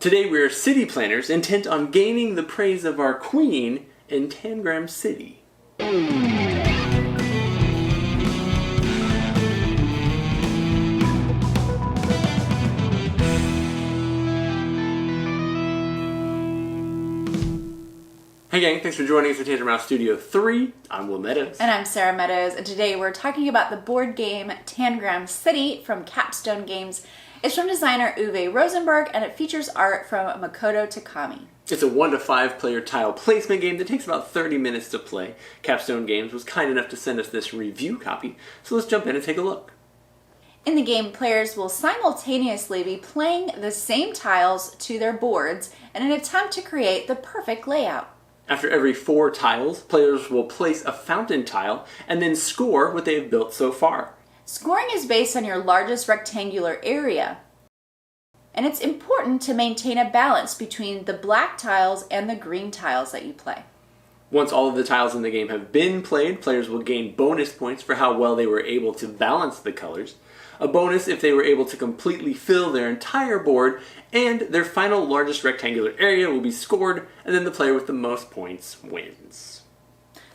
Today we are city planners intent on gaining the praise of our queen in Tangram City. Hey gang, thanks for joining us for Tangram Studio 3. I'm Will Meadows. And I'm Sara Meadows, and today we're talking about the board game Tangram City from Capstone Games. It's from designer Uwe Rosenberg, and it features art from Makoto Takami. It's a 1 to 5 player tile placement game that takes about 30 minutes to play. Capstone Games was kind enough to send us this review copy, so let's jump in and take a look. In the game, players will simultaneously be playing the same tiles to their boards in an attempt to create the perfect layout. After every 4 tiles, players will place a fountain tile and then score what they have built so far. Scoring is based on your largest rectangular area, and it's important to maintain a balance between the black tiles and the green tiles that you play. Once all of the tiles in the game have been played, players will gain bonus points for how well they were able to balance the colors, a bonus if they were able to completely fill their entire board, and their final largest rectangular area will be scored, and then the player with the most points wins.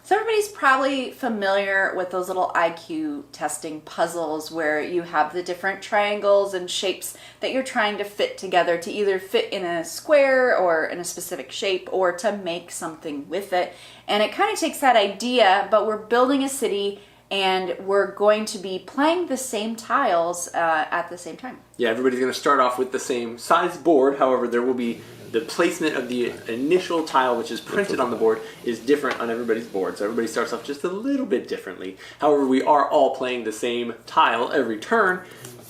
So everybody's probably familiar with those little IQ testing puzzles where you have the different triangles and shapes that you're trying to fit together to either fit in a square or in a specific shape or to make something with it. And it kind of takes that idea, but we're building a city and we're going to be playing the same tiles at the same time. Yeah, everybody's going to start off with the same size board. However, there will be the placement of the initial tile, which is printed on the board, is different on everybody's board. So everybody starts off just a little bit differently. However, we are all playing the same tile every turn,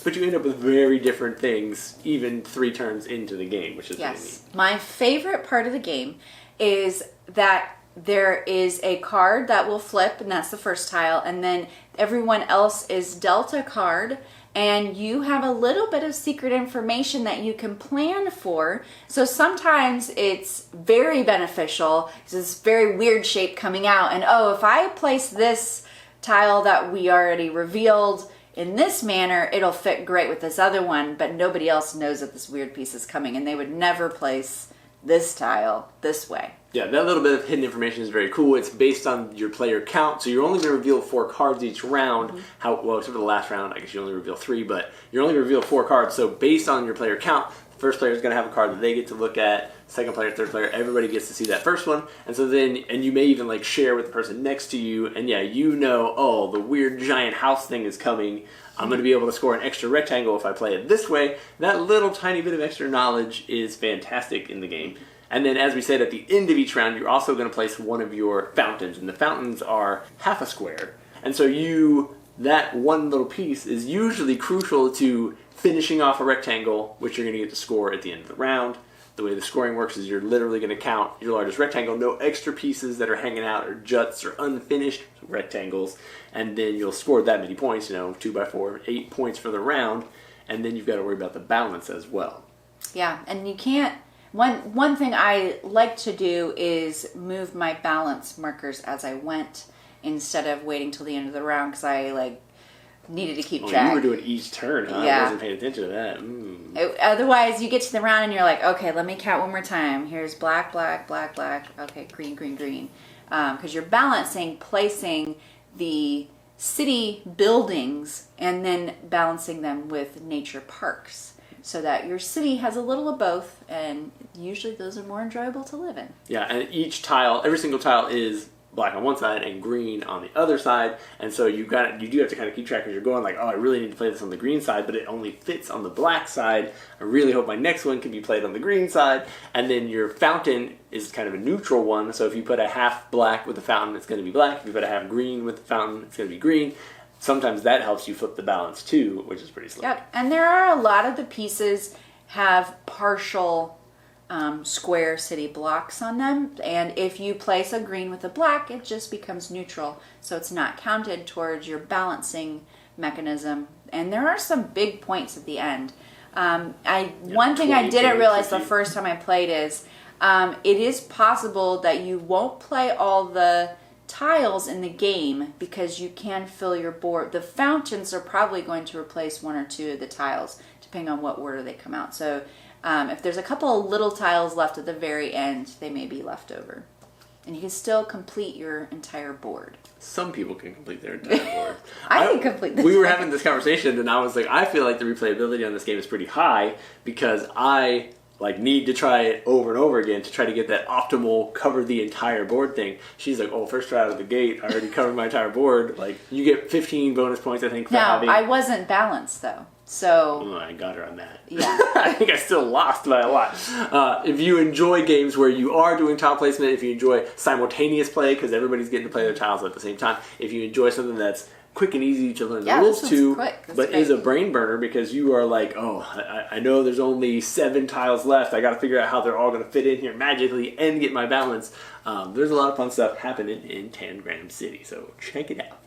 but you end up with very different things even 3 turns into the game, which is really neat. My favorite part of the game is that there is a card that will flip, and that's the first tile, and then everyone else is dealt a card, and you have a little bit of secret information that you can plan for. So sometimes it's very beneficial. It's this very weird shape coming out, and oh, if I place this tile that we already revealed in this manner, it'll fit great with this other one, but nobody else knows that this weird piece is coming, and they would never place this tile this way. Yeah, that little bit of hidden information is very cool. It's based on your player count, so you're only going to reveal 4 cards each round. Well, except for the last round, I guess you only reveal 3, but you're only going to reveal 4 cards. So based on your player count, the first player is going to have a card that they get to look at. Second player, third player, everybody gets to see that first one. And so then, and you may even like share with the person next to you. And yeah, you know, oh, the weird giant house thing is coming. I'm going to be able to score an extra rectangle if I play it this way. That little tiny bit of extra knowledge is fantastic in the game. And then, as we said, at the end of each round, you're also going to place one of your fountains. And the fountains are half a square. And so that one little piece is usually crucial to finishing off a rectangle, which you're going to get to score at the end of the round. The way the scoring works is you're literally going to count your largest rectangle, no extra pieces that are hanging out or juts or unfinished rectangles. And then you'll score that many points, 2 by 4, 8 points for the round. And then you've got to worry about the balance as well. Yeah, and you can't... One thing I like to do is move my balance markers as I went instead of waiting till the end of the round because I needed to keep track. You were doing each turn, huh? Yeah. I wasn't paying attention to that. Otherwise, you get to the round and you're like, okay, let me count one more time. Here's black, black, black, black. Okay, green, green, green. Because you're placing the city buildings and then balancing them with nature parks, so that your city has a little of both, and usually those are more enjoyable to live in. Yeah, and every single tile is black on one side and green on the other side, and so you do have to kind of keep track as you're going, like, oh, I really need to play this on the green side, but it only fits on the black side. I really hope my next one can be played on the green side. And then your fountain is kind of a neutral one, so if you put a half black with the fountain, it's going to be black. If you put a half green with the fountain, it's going to be green. Sometimes that helps you flip the balance too, which is pretty slick. Yep, and there are a lot of the pieces have partial square city blocks on them, and if you place a green with a black, it just becomes neutral, so it's not counted towards your balancing mechanism. And there are some big points at the end. One thing I didn't realize the first time I played is it is possible that you won't play all the tiles in the game because you can fill your board. The fountains are probably going to replace 1 or 2 of the tiles depending on what order they come out. So If there's a couple of little tiles left at the very end, they may be left over. And you can still complete your entire board. Some people can complete their entire board. I can complete this. We were having this conversation, and I was like, I feel like the replayability on this game is pretty high because I need to try it over and over again to try to get that optimal cover the entire board thing. She's like, oh, first try out of the gate, I already covered my entire board. Like, you get 15 bonus points, I think, for now, having... I wasn't balanced, though. So... Oh, I got her on that. Yeah. I think I still lost by a lot. If you enjoy games where you are doing tile placement, if you enjoy simultaneous play, because everybody's getting to play their tiles at the same time, if you enjoy something that's quick and easy to learn the rules to, but is a brain burner because you are like, oh, I know there's only 7 tiles left. I got to figure out how they're all going to fit in here magically and get my balance. There's a lot of fun stuff happening in Tangram City, so check it out.